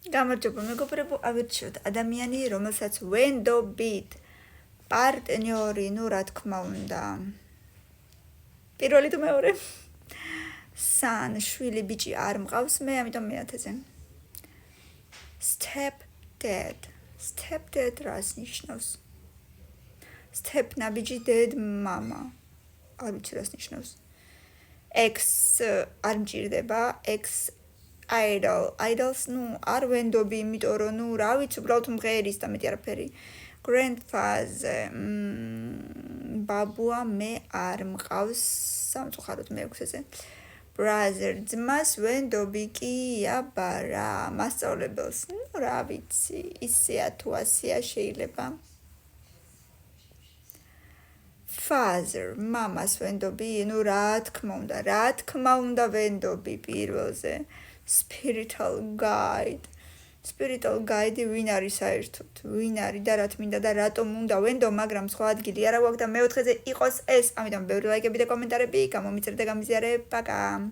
გამარჯობა მეგობრებო, ავირჩიოთ ადამიანი, რომელსაც ვენდობით პარტნიორი, რა თქმა უნდა. პირველი თუ მეორე? სან შვილი ბიჭი არ მყავს, მე ამიტომ მეათეზე. Stepdad. Stepdad რას ნიშნავს? Step ნაბიჯი dad mama. არ ვიცი რას ნიშნავს. Ex არ მჭირდება, ex idol. Idols არ ვენდობი, იმიტომ რომ რა ვიცი, უბრალოდ მღერის და მეტი არაფერი. Grandfather ბაბუა მე არ მყავს სამწუხაროდ მეექვსეზე. Brother ძმას ვენდობი კი აბარა მასწავლებელს. რა ვიცი, ისეა თუ ასეა შეიძლება. Father მამას ვენდობი, რა თქმა უნდა ვენდობი პირველზე. Spiritual guide. Spiritual guide ვინ არის საერთოდ? ვინ არის და რა თმინდა და რატომ უნდა ვენდო, მაგრამ სხვა ადგილი არა გვაქვს და მეოთხეზე იყოს ეს. ამიტომ ბევრი ლაიკები და კომენტარები, გამომიწერეთ და გამიზიარეთ. პაკა.